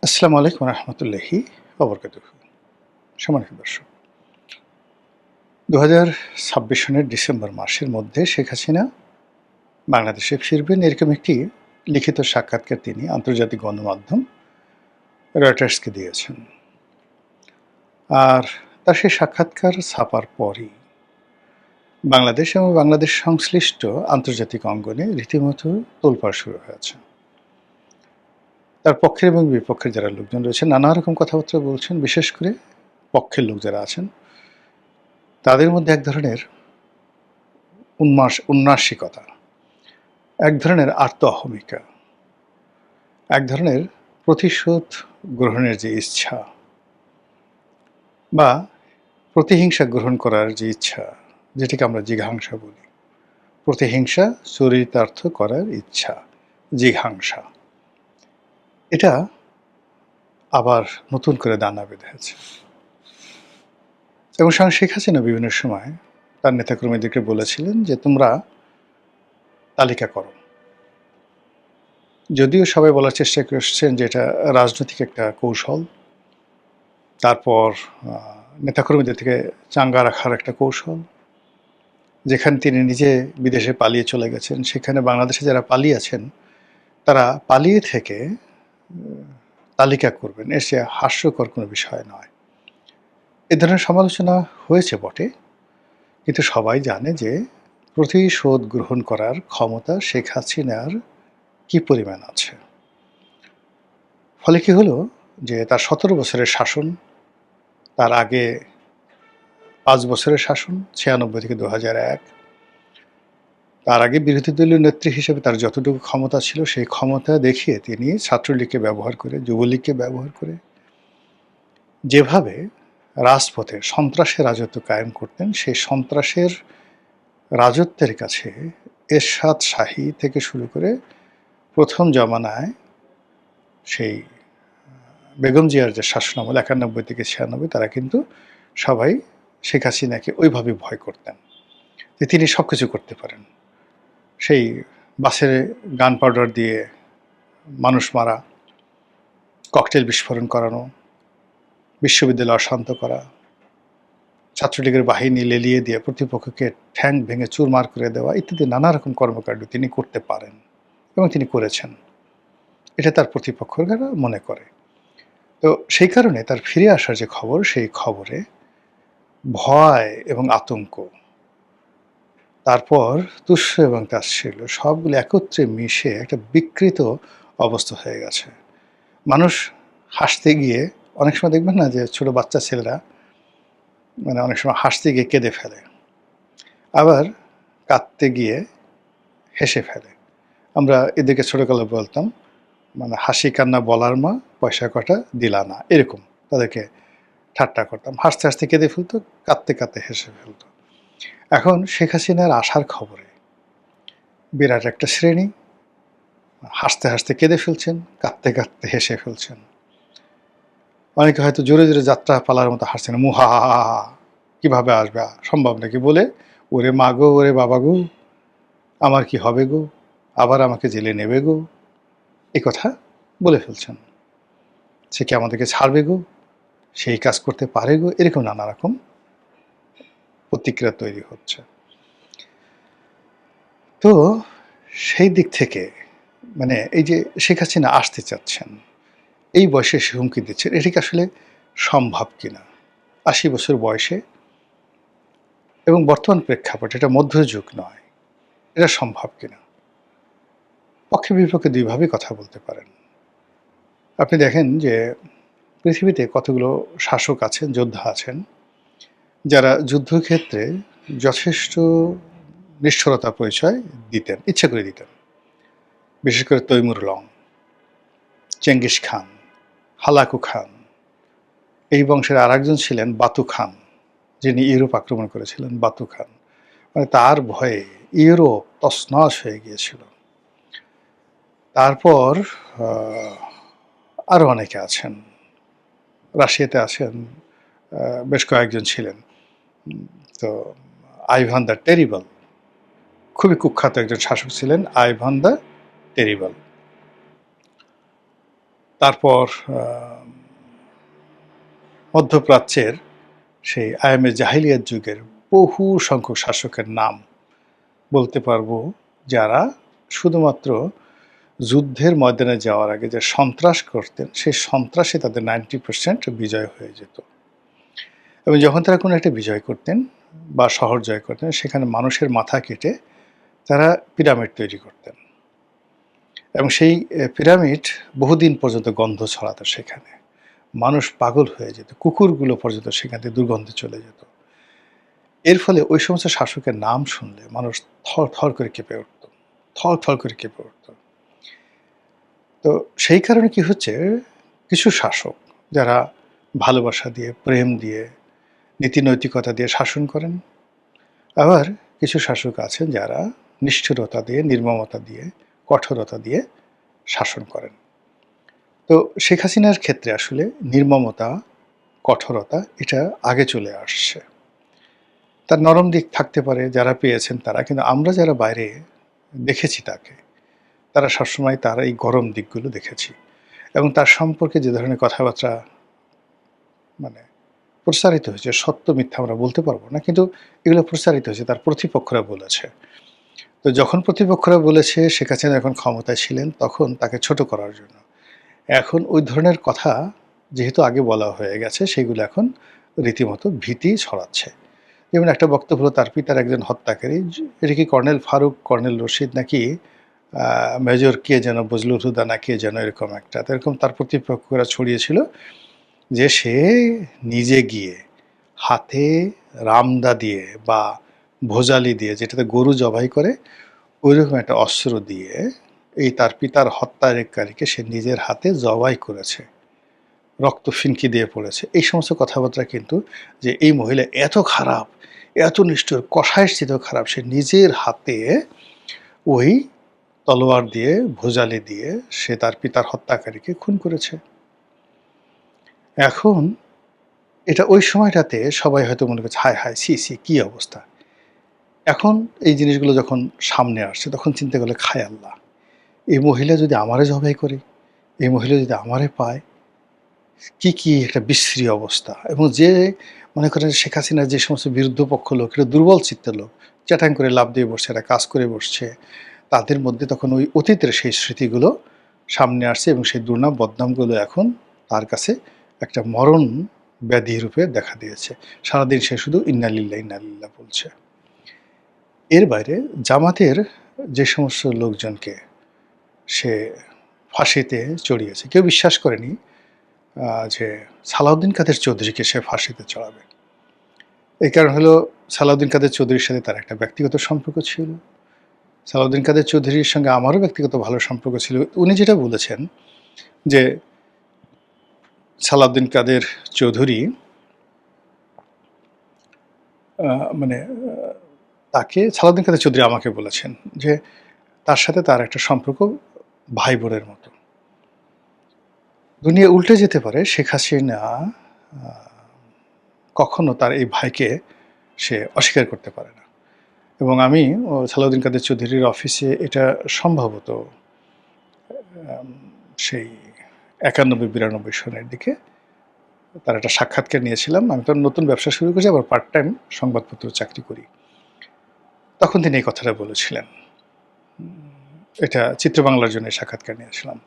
আসসালামু আলাইকুম রহমতুল্লাহি ওবরকাতুহু। সম্মানিত দর্শক, ২০২৬ সনের ডিসেম্বর মাসের মধ্যে শেখ হাসিনা বাংলাদেশে ফিরবেন, এরকম একটি লিখিত সাক্ষাৎকার তিনি আন্তর্জাতিক গণমাধ্যম রয়টার্সকে দিয়েছেন। আর তার সেই সাক্ষাৎকার ছাপার পরই বাংলাদেশ এবং বাংলাদেশ সংশ্লিষ্ট আন্তর্জাতিক অঙ্গনে রীতিমতো তোলপাড় শুরু হয়েছে। তার পক্ষের এবং বিপক্ষের যারা লোকজন রয়েছেন নানা রকম কথাবার্তা বলছেন। বিশেষ করে পক্ষের লোক যারা আছেন তাদের মধ্যে এক ধরনের উন্নাসিকতা, এক ধরনের আর্ত অহমিকা, এক ধরনের প্রতিশোধ গ্রহণের যে ইচ্ছা বা প্রতিহিংসা গ্রহণ করার যে ইচ্ছা, যেটাকে আমরা জিঘাংসা বলি, প্রতিহিংসা চরিতার্থ করার ইচ্ছা, জিঘাংসা, এটা আবার নতুন করে দানা বেঁধেছে। এবং শেখ হাসিনা বিভিন্ন সময় তার নেতাকর্মীদেরকে বলেছিলেন যে তোমরা তালিকা করো। যদিও সবাই বলার চেষ্টা করছেন যে এটা রাজনৈতিক একটা কৌশল, তারপর নেতাকর্মীদের থেকে চাঙ্গা রাখার একটা কৌশল, যেখানে তিনি নিজে বিদেশে পালিয়ে চলে গেছেন, সেখানে বাংলাদেশে যারা পালিয়ে আছেন তারা পালিয়ে থেকে তালিকা করবেন, এসে হাস্যকর কোনো বিষয় নয়। এ ধরনের সমালোচনা হয়েছে বটে, কিন্তু সবাই জানে যে প্রতিশোধ গ্রহণ করার ক্ষমতা শেখ হাসিনার কি পরিমাণ আছে। ফলে কি হলো যে তার ১৭ বছরের শাসন, তার আগে ৫ বছরের শাসন ৯৬ থেকে ২০০১, তার আগে বিরোধী দলীয় নেত্রী হিসেবে তার যতটুকু ক্ষমতা ছিল সেই ক্ষমতা দেখিয়ে তিনি ছাত্রলীগকে ব্যবহার করে, যুবলীগকে ব্যবহার করে যেভাবে রাজপথে সন্ত্রাসের রাজত্ব কায়েম করতেন, সেই সন্ত্রাসের রাজত্বের কাছে এরশাদ শাহী থেকে শুরু করে প্রথম জমানায় সেই বেগম জিয়ার যে শাসনামল ৯১ থেকে ৯৬, তারা কিন্তু সবাই শেখ হাসিনাকে ওইভাবে ভয় করতেন যে তিনি সব কিছু করতে পারেন। সেই বাসে গান পাউডার দিয়ে মানুষ মারা, ককটেল বিস্ফোরণ করানো, বিশ্ববিদ্যালয় অশান্ত করা, ছাত্রলীগের বাহিনী লেলিয়ে দিয়ে প্রতিপক্ষকে ঠ্যাং ভেঙে চুরমার করে দেওয়া ইত্যাদি নানা রকম কর্মকাণ্ড তিনি করতে পারেন এবং তিনি করেছেন। এটা তার প্রতিপক্ষরা মনে করে। তো সেই কারণে তার ফিরে আসার যে খবর, সেই খবরে ভয় এবং আতঙ্ক, তারপর তুষ্য এবং তাচ্ছিল্য সবগুলো একত্রে মিশে একটা বিকৃত অবস্থা হয়ে গেছে। মানুষ হাসতে গিয়ে অনেক সময় দেখবেন না যে ছোট বাচ্চা ছেলেরা মানে অনেক সময় হাসতে গিয়ে কেঁদে ফেলে, আবার কাঁদতে গিয়ে হেসে ফেলে। আমরা এদেরকে ছোটকালে বলতাম মানে হাসি কান্না বলার মা, পয়সা কটা দিলা না, এরকম তাদেরকে ঠাট্টা করতাম। হাসতে হাসতে কেঁদে ফেলতো, কাঁদতে কাঁদতে হেসে ফেলতো। এখন শেখ হাসিনার আসার খবরে বিরাট একটা শ্রেণী হাসতে হাসতে কেঁদে ফেলছেন, কাঁদতে কাঁদতে হেসে ফেলছেন। অনেকে হয়তো জোরে জোরে যাত্রা পালার মতো হাসছেন, মুহা কিভাবে আসবে, সম্ভব নাকি বলে, ওরে মা গো, ওরে বাবা গো, আমার কি হবে গো, আবার আমাকে জেলে নেবে গো, এই কথা বলে ফেলছেন। সে কি আমাদেরকে ছাড়বে গো, সেই কাজ করতে পারে গো, এরকম নানা রকম প্রতিক্রিয়া তৈরি হচ্ছে। তো সেই দিক থেকে মানে এই যে শেখ হাসিনা আসতে চাচ্ছেন, এই বয়সে সে হুমকি দিচ্ছেন, এটি কি আসলে সম্ভব কিনা? ৮০ বছর বয়সে এবং বর্তমান প্রেক্ষাপটে এটা মধ্যযুগ নয়, এটা সম্ভব কিনা? পক্ষে বিপক্ষে দুইভাবেই কথা বলতে পারেন। আপনি দেখেন যে পৃথিবীতে কতগুলো শাসক আছেন, যোদ্ধা আছেন, যারা যুদ্ধক্ষেত্রে যথেষ্ট নিষ্ঠুরতার পরিচয় দিতেন, ইচ্ছা করে দিতেন। বিশেষ করে Timur Lang, Genghis Khan, Hulagu Khan, এই বংশের আরেকজন ছিলেন বাতু খান, যিনি ইউরোপ আক্রমণ করেছিলেন, বাতু খান। মানে তার ভয়ে ইউরোপ তছনছ হয়ে গিয়েছিল। তারপর আরও অনেকে আছেন, রাশিয়াতে আছেন, বেশ কয়েকজন ছিলেন। তো আইভান দ্য টেরিবল, খুবই কুখ্যাত একজন শাসক ছিলেন আইভান দ্য টেরিবল। তারপর মধ্যপ্রাচ্যের সেই আয়ামে জাহিলিয়াত যুগের বহু সংখ্যক শাসকের নাম বলতে পারবো, যারা শুধুমাত্র যুদ্ধের ময়দানে যাওয়ার আগে যে সন্ত্রাস করতেন, সেই সন্ত্রাসে তাদের 90% বিজয় হয়ে যেত। এবং যখন তারা কোনো একটা বিজয় করতেন বা শহর জয় করতেন, সেখানে মানুষের মাথা কেটে তারা পিরামিড তৈরি করতেন, এবং সেই পিরামিড বহুদিন পর্যন্ত গন্ধ ছড়াতো সেখানে, মানুষ পাগল হয়ে যেত, কুকুরগুলো পর্যন্ত সেখান থেকে দুর্গন্ধে চলে যেত। এর ফলে ওই সমস্ত শাসকের নাম শুনলে মানুষ থর থর করে কেঁপে উঠত, থর থর করে কেঁপে উঠত। তো সেই কারণে কি হচ্ছে, কিছু শাসক যারা ভালোবাসা দিয়ে, প্রেম দিয়ে, নীতি নৈতিকতা দিয়ে শাসন করেন, আবার কিছু শাসক আছেন যারা নিষ্ঠুরতা দিয়ে, নির্মমতা দিয়ে, কঠোরতা দিয়ে শাসন করেন। তো শেখ হাসিনার ক্ষেত্রে আসলে নির্মমতা, কঠোরতা এটা আগে চলে আসছে। তার নরম দিক থাকতে পারে যারা পেয়েছেন তারা, কিন্তু আমরা যারা বাইরে দেখেছি তাকে, তারা সবসময় তার এই গরম দিকগুলো দেখেছি। এবং তার সম্পর্কে যে ধরনের কথাবার্তা মানে প্রচারিত হয়েছে, সত্য মিথ্যা আমরা বলতে পারবো না, কিন্তু এগুলো প্রচারিত হয়েছে, তার প্রতিপক্ষরা বলেছে। তো যখন প্রতিপক্ষরা বলেছে শেখ হাসিনা যখন ক্ষমতায় ছিলেন, তখন তাকে ছোট করার জন্য। এখন ওই ধরনের কথা যেহেতু আগে বলা হয়ে গেছে, সেগুলো এখন রীতিমতো ভীতি ছড়াচ্ছে। যেমন একটা বক্তব্য হলো, তার পিতার একজন হত্যাকারী, এটা কি কর্নেল ফারুক, কর্নেল রশিদ, নাকি মেজর কে যেন, বজলুল হুদা না কে যেন, এরকম একটা, এরকম তার প্রতিপক্ষরা ছড়িয়েছিল যে সে নিজে গিয়ে হাতে রামদা দিয়ে বা ভোজালি দিয়ে, যেটাতে গরু জবাই করে, ওইরকম একটা অস্ত্র দিয়ে এই তার পিতার হত্যাকারীকে সে নিজের হাতে জবাই করেছে, রক্ত ফিনকি দিয়ে পড়েছে। এই সমস্ত কথাবার্তা কিন্তু, যে এই মহিলা এত খারাপ, এত নিষ্ঠুর, কষায়ের চেয়েও খারাপ, সে নিজের হাতে ওই তলোয়ার দিয়ে, ভোজালি দিয়ে সে তার পিতার হত্যাকারীকে খুন করেছে। এখন এটা ওই সময়টাতে সবাই হয়তো মনে করছে, হায় হায়, সি সি, কী অবস্থা। এখন এই জিনিসগুলো যখন সামনে আসছে, তখন চিন্তা করলে, খায় আল্লাহ, এই মহিলা যদি আমারে জবাই করে, এই মহিলা যদি আমারে পায়, কি একটা বিশ্রী অবস্থা। এবং যে মনে করেন শেখ হাসিনার যে সমস্ত বিরুদ্ধ পক্ষ লোক, এটা দুর্বল চিত্তের লোক, চ্যাটাং করে লাভ দিয়ে বসছে, একটা কাজ করে বসছে, তাদের মধ্যে তখন ওই অতীতের সেই স্মৃতিগুলো সামনে আসছে, এবং সেই দুর্নাম বদনামগুলো এখন তার কাছে একটা মরণ ব্যাধি রূপে দেখা দিয়েছে। সারাদিন সে শুধু ইন্নালিল্লাহ ইন্নালিল্লাহ বলছে। এর বাইরে জামাতের যে সমস্ত লোকজনকে সে ফাঁসিতে চড়িয়েছে, কেউ বিশ্বাস করেনি যে সালাউদ্দিন কাদের চৌধুরীকে সে ফাঁসিতে চড়াবে। এই কারণ হলো, সালাউদ্দিন কাদের চৌধুরীর সাথে তার একটা ব্যক্তিগত সম্পর্ক ছিল। সালাউদ্দিন কাদের চৌধুরীর সঙ্গে আমারও ব্যক্তিগত ভালো সম্পর্ক ছিল। উনি যেটা বলেছেন যে সালাউদ্দিন কাদের চৌধুরী মানে তাকে, সালাউদ্দিন কাদের চৌধুরী আমাকে বলেছেন যে তার সাথে তার একটা সম্পর্ক ভাই বোনের মতো। দুনিয়া উল্টে যেতে পারে, শেখ হাসিনা কখনো তার এই ভাইকে সে অস্বীকার করতে পারে না। এবং আমি সালাউদ্দিন কাদের চৌধুরীর অফিসে, এটা সম্ভবত সেই 91-92 সনের দিকে তার একটা সাক্ষাৎকার নিয়েছিলাম। আমি তখন নতুন ব্যবসা শুরু করেছি, আবার পার্ট টাইম সংবাদপত্র চাকরি করি। তখন তিনি এই কথাটা বলেছিলেন। এটা চিত্র বাংলার জন্য সাক্ষাৎকার নিয়েছিলাম।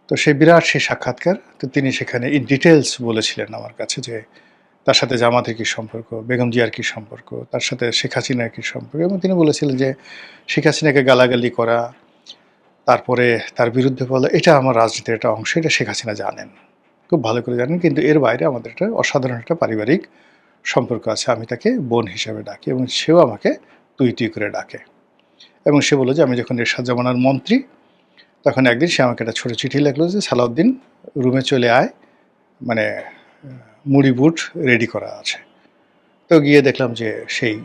তো সেই বিরাট সেই সাক্ষাৎকার, তো তিনি সেখানে ইন ডিটেলস বলেছিলেন আমার কাছে যে তার সাথে জামাতের কী সম্পর্ক, বেগম জিয়ার কী সম্পর্ক, তার সাথে শেখ হাসিনার কী সম্পর্ক। এবং তিনি বলেছিলেন যে শেখ হাসিনাকে গালাগালি করা, তারপরে তার বিরুদ্ধে বলা, এটা আমার রাজনীতির একটা অংশ, এটা শেখ হাসিনা জানেন, খুব ভালো করে জানেন। কিন্তু এর বাইরে আমাদের একটা অসাধারণ একটা পারিবারিক সম্পর্ক আছে, আমি তাকে বোন হিসাবে ডাকি, এবং সেও আমাকে তুই তুই করে ডাকে। এবং সে বলল যে আমি যখন এরশাদ জামানার মন্ত্রী, তখন একদিন সে আমাকে একটা ছোটো চিঠি লিখলো যে সালাউদ্দিন রুমে চলে আয়, মানে মুড়ি বুট রেডি করা আছে। তো গিয়ে দেখলাম যে সেই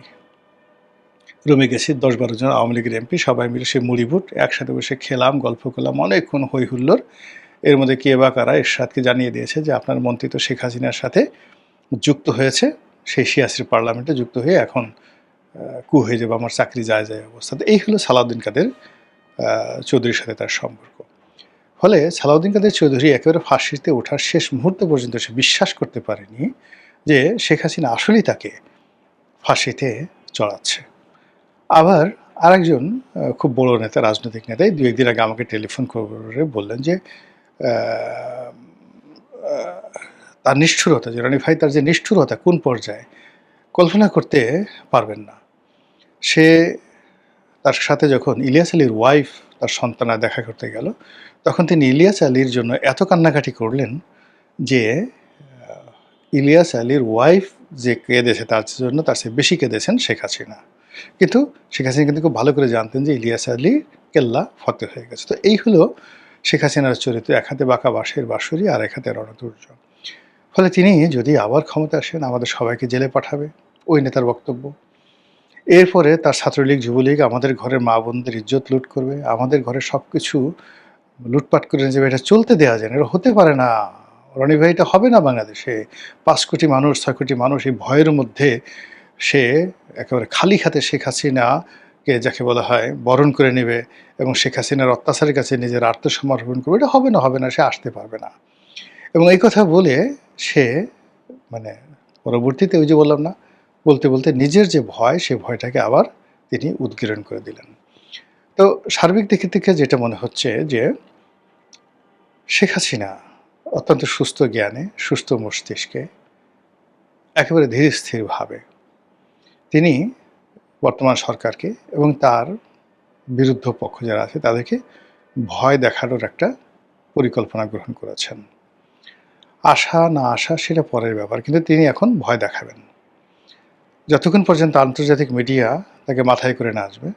রুমে গেছি, 10-12 জন আওয়ামী লীগের এমপি, সবাই মিলে সেই মুড়ি বুট একসাথে বসে খেলাম, গল্প করলাম, অনেকক্ষণ হই হুল্লোড়। এর মধ্যে কে বা কারা এরশাদকে জানিয়ে দিয়েছে যে আপনার মন্ত্রী তো শেখ হাসিনার সাথে যুক্ত হয়েছে, সেই 86 পার্লামেন্টে যুক্ত হয়ে এখন কু হয়ে যাবে, আমার চাকরি যায় যায় অবস্থা। তো এই হলো সালাউদ্দিন কাদের চৌধুরীর সাথে তার সম্পর্ক। ফলে সালাউদ্দিন কাদের চৌধুরী একেবারে ফাঁসিতে ওঠার শেষ মুহূর্ত পর্যন্ত সে বিশ্বাস করতে পারেনি যে শেখ হাসিনা আসলেই তাকে ফাঁসিতে চড়াচ্ছে। আবার আরেকজন খুব বড় নেতা, রাজনৈতিক নেতা, এই ২-১ দিন আগে আমাকে টেলিফোন করে বললেন যে আ আ তার নিষ্ঠুরতা, যে রনি ভাই তার যে নিষ্ঠুরতা কোন পর্যায়ে কল্পনা করতে পারবেন না। সে তার সাথে যখন ইলিয়াস আলীর ওয়াইফ তার সন্তানরা দেখা করতে গেল, তখন তিনি ইলিয়াস আলীর জন্য এত কান্নাকাটি করলেন যে আ ইলিয়াস আলীর ওয়াইফ যে কেঁদেছে তার জন্য তার চেয়ে বেশি কেঁদেছেন শেখ হাসিনা। কিন্তু শেখ হাসিনা কিন্তু খুব ভালো করে জানতেন যে ইলিয়াস আলী কেল্লা ফতেহ হয়ে গেছে। তো এই হলো শেখ হাসিনার চরিত্র। এক হাতে বাঁকা বাঁশের বাঁশুরি আর এক হাতে রণতুর্য। ফলে তিনি যদি আবার ক্ষমতায় আসেন আমাদের সবাইকে জেলে পাঠাবে, ওই নেতার বক্তব্য। এরপরে তার ছাত্রলীগ, যুবলীগ আমাদের ঘরের মা-বোনদের ইজ্জত লুট করবে, আমাদের ঘরের সবকিছু লুটপাট করে নিয়ে যাবে। এটা চলতে দেয়া যায় না, এটা হতে পারে না। রনি ভাই, এটা হবে না বাংলাদেশে। ৫ কোটি মানুষ, ৬ কোটি মানুষ এই ভয়ের মধ্যে সে একেবারে খালি হাতে শেখ হাসিনাকে, যাকে বলা হয়, বরণ করে নেবে এবং শেখ হাসিনার অত্যাচারের কাছে নিজের আত্মসমর্পণ করবে। এটা হবে না, হবে না, সে আসতে পারবে না। এবং এই কথা বলে সে মানে পরবর্তীতে ওই যে বললাম না, বলতে, বলতে নিজের যে ভয়, সে ভয়টাকে আবার তিনি উদগীরণ করে দিলেন। তো সার্বিক দিকে থেকে যেটা মনে হচ্ছে যে শেখ হাসিনা অত্যন্ত সুস্থ জ্ঞানে, সুস্থ মস্তিষ্কে, একেবারে ধীর স্থিরভাবে তিনি বর্তমান সরকারকে এবং তার বিরুদ্ধ পক্ষ যারা আছে তাদেরকে ভয় দেখানোর একটা পরিকল্পনা গ্রহণ করেছেন। আসা না আসা সেটা পরের ব্যাপার, কিন্তু তিনি এখন ভয় দেখাবেন। যতক্ষণ পর্যন্ত আন্তর্জাতিক মিডিয়া তাকে মাথায় করে না আসবে,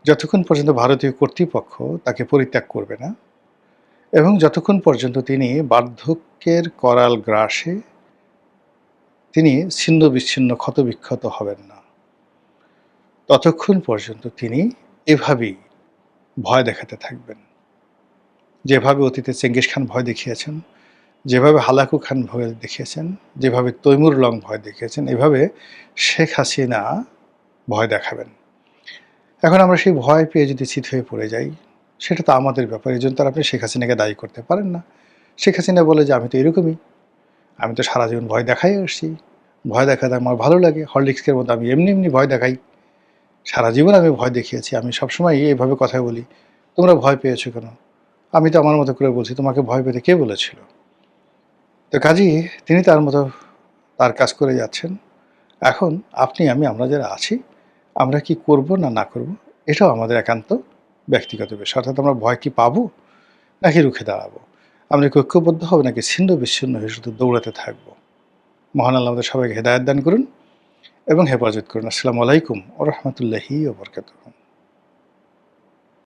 যতক্ষণ পর্যন্ত ভারতীয় কর্তৃপক্ষ তাকে পরিত্যাগ করবে না, এবং যতক্ষণ পর্যন্ত তিনি বার্ধক্যের করাল গ্রাসে তিনি ছিন্ন বিচ্ছিন্ন ক্ষতবিক্ষত হবেন না, ততক্ষণ পর্যন্ত তিনি এভাবেই ভয় দেখাতে থাকবেন। যেভাবে অতীতে চেঙ্গিস খান ভয় দেখিয়েছেন, যেভাবে হালাকু খান ভয় দেখিয়েছেন, যেভাবে তৈমুর লং ভয় দেখিয়েছেন, এভাবে শেখ হাসিনা ভয় দেখাবেন। এখন আমরা সেই ভয় পেয়ে যদি চিত হয়ে পড়ে যাই, সেটা তো আমাদের ব্যাপার। এই জন্য তো আর আপনি শেখ হাসিনাকে দায়ী করতে পারেন না। শেখ হাসিনা বলে যে আমি তো এরকমই, আমি তো সারা জীবন ভয় দেখাই আসছি, ভয় দেখাতে আমার ভালো লাগে, হরলিক্সের মতো আমি এমনি এমনি ভয় দেখাই, সারা জীবন আমি ভয় দেখিয়েছি, আমি সবসময় এইভাবে কথা বলি, তোমরা ভয় পেয়েছো কেন? আমি তো আমার মতো করে বলছি, তোমাকে ভয় পেতে কে বলেছিল? তো কাজেই তিনি তার মতো তার কাজ করে যাচ্ছেন। এখন আপনি আমি, আমরা যারা আছি, আমরা কি করব না না করব, এটাও আমাদের একান্ত ব্যক্তিগত বিষয়। অর্থাৎ আমরা ভয় কি পাবো নাকি রুখে দাঁড়াবো? আমরা কি ঐক্যবদ্ধ হব নাকি ছিন্ন বিচ্ছিন্ন হয়ে শুধু দৌড়াতে থাকবো? মহান আল্লাহ আমাদের সবাইকে হেদায়েত দান করুন এবং হেফাজত করুন। আসসালামু আলাইকুম ওয়া রাহমাতুল্লাহি ওয়া বারাকাতুহু।